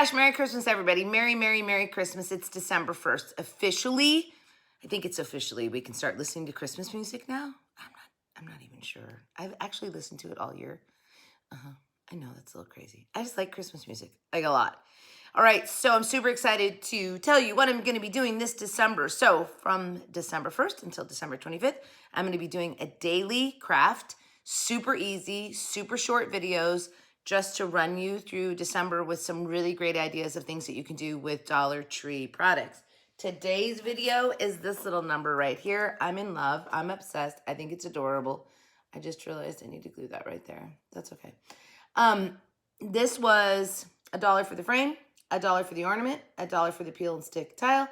gosh, Merry Christmas, everybody. Merry, Merry, Merry Christmas. It's December 1st. Officially, I think it's officially, we can start listening to Christmas music now. I'm not even sure. I've actually listened to it all year. I know that's a little crazy. I just like Christmas music, like a lot. All right, so I'm super excited to tell you what I'm going to be doing this December. So from December 1st until December 25th, I'm going to be doing a daily craft, super easy, super short videos, just to run you through December with some really great ideas of things that you can do with Dollar Tree products. Today's video is this little number right here. I'm in love. I'm obsessed. I think it's adorable. I just realized I need to glue that right there. That's okay. This was $1 for the frame, $1 for the ornament, $1 for the peel and stick tile,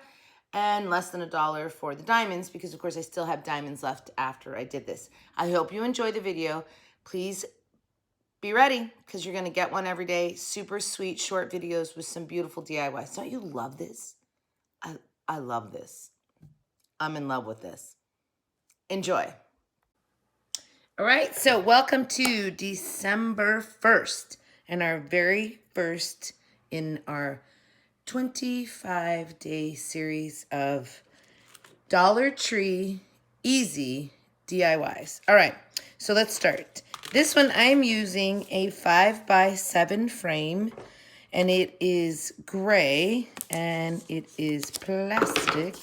and less than $1 for the diamonds, because of course I still have diamonds left after I did this. I hope you enjoy the video. Please be ready, because you're going to get one every day. Super sweet short videos with some beautiful DIYs. Don't you love this? I love this. I'm in love with this. Enjoy. All right, so welcome to December 1st and our very first in our 25-day series of Dollar Tree Easy DIYs. All right, so let's start. This one I'm using a 5x7 frame, and it is gray, and it is plastic,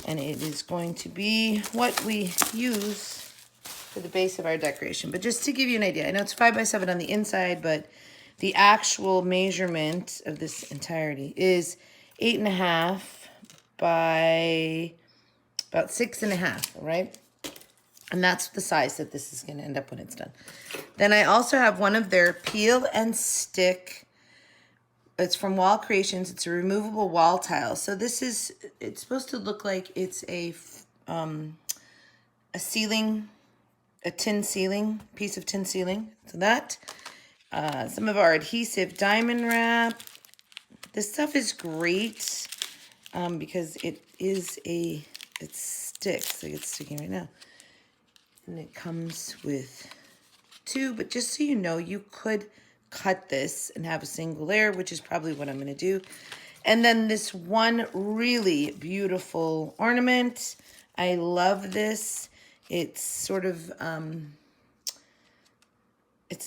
and it is going to be what we use for the base of our decoration. But just to give you an idea, I know it's 5x7 on the inside, but the actual measurement of this entirety is 8.5 by about 6.5, right? And that's the size that this is going to end up when it's done. Then I also have one of their peel and stick. It's from Wall Creations. It's a removable wall tile. So this is, it's supposed to look like it's a ceiling, a tin ceiling, piece of tin ceiling. So that, some of our adhesive diamond wrap. This stuff is great because it sticks, like it's sticking right now. And it comes with two, but just so you know, you could cut this and have a single layer, which is probably what I'm going to do. And then this one really beautiful ornament. I love this. It's sort of, I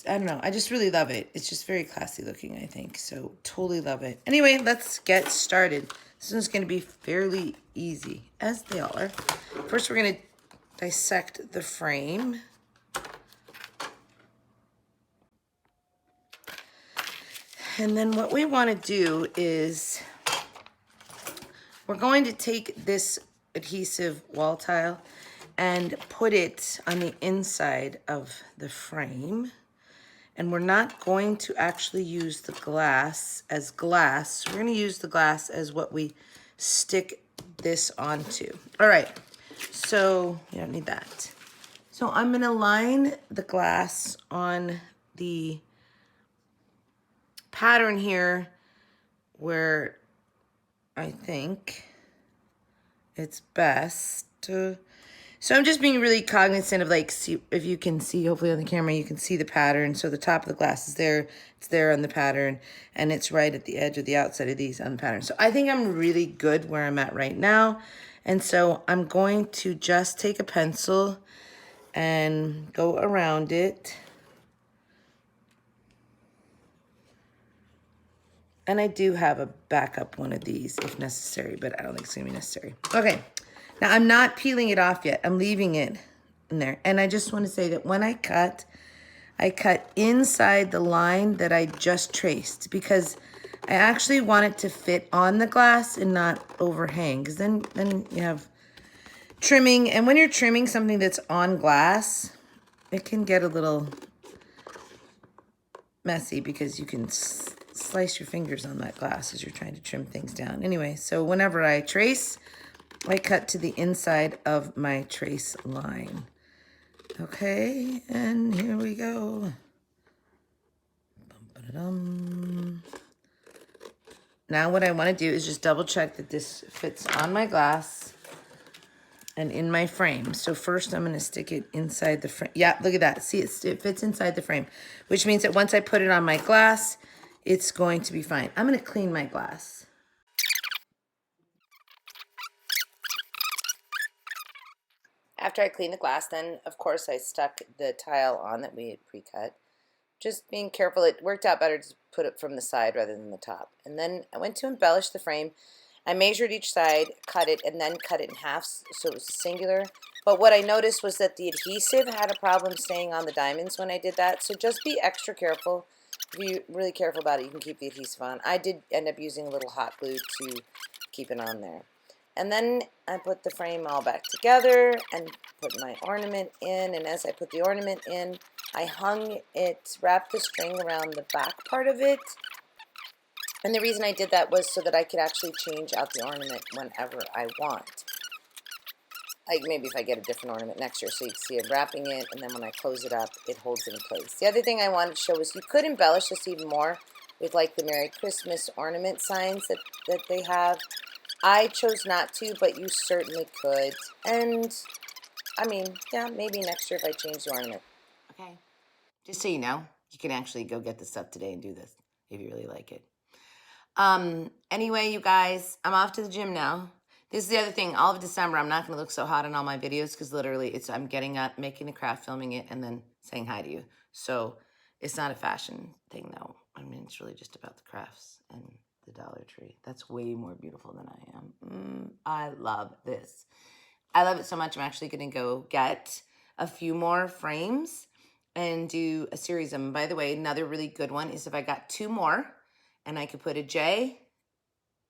don't know. I just really love it. It's just very classy looking, I think. So totally love it. Anyway, let's get started. This one's going to be fairly easy, as they all are. First, we're going to dissect the frame. And then what we want to do is we're going to take this adhesive wall tile and put it on the inside of the frame. And we're not going to actually use the glass as glass. We're going to use the glass as what we stick this onto. All right. So you don't need that. So I'm going to line the glass on the pattern here where I think it's best to. So I'm just being really cognizant of, like, see if you can see, hopefully on the camera, you can see the pattern. So the top of the glass is there, it's there on the pattern, and it's right at the edge of the outside of these on the pattern. So I think I'm really good where I'm at right now. And so I'm going to just take a pencil and go around it. And I do have a backup one of these if necessary, but I don't think it's gonna be necessary. Okay, now I'm not peeling it off yet. I'm leaving it in there. And I just wanna say that when I cut inside the line that I just traced, because I actually want it to fit on the glass and not overhang, because then you have trimming. And when you're trimming something that's on glass, it can get a little messy because you can slice your fingers on that glass as you're trying to trim things down. Anyway, so whenever I trace, I cut to the inside of my trace line. Okay, and here we go. Now what I want to do is just double check that this fits on my glass and in my frame. So first I'm going to stick it inside the frame. Yeah, look at that. See, it fits inside the frame, which means that once I put it on my glass, It's going to be fine. I'm gonna clean my glass. After I cleaned the glass, then of course I stuck the tile on that we had pre-cut. Just being careful, it worked out better to put it from the side rather than the top. And then I went to embellish the frame. I measured each side, cut it, and then cut it in half so it was singular. But what I noticed was that the adhesive had a problem staying on the diamonds when I did that, so just be extra careful. If you're really careful about it, you can keep the adhesive on. I did end up using a little hot glue to keep it on there. And then I put the frame all back together and put my ornament in, and as I put the ornament in, I hung it, wrapped the string around the back part of it. And the reason I did that was so that I could actually change out the ornament whenever I want. Like maybe if I get a different ornament next year, so you can see it wrapping it, and then when I close it up, it holds it in place. The other thing I wanted to show was you could embellish this even more with like the Merry Christmas ornament signs that they have. I chose not to, but you certainly could. And, I mean, yeah, maybe next year if I change the ornament. Okay. Just so you know, you can actually go get this stuff today and do this if you really like it. Anyway, you guys, I'm off to the gym now. This is the other thing. All of December, I'm not going to look so hot in all my videos because literally I'm getting up, making a craft, filming it, and then saying hi to you. So it's not a fashion thing, though. I mean, it's really just about the crafts and the Dollar Tree. That's way more beautiful than I am. I love this. I love it so much. I'm actually going to go get a few more frames and do a series of them. By the way, another really good one is if I got 2 more and I could put a J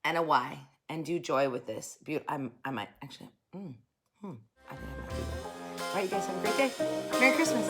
and a Y and do joy with this. I might actually, I think I might do that. All right, you guys have a great day. Merry Christmas.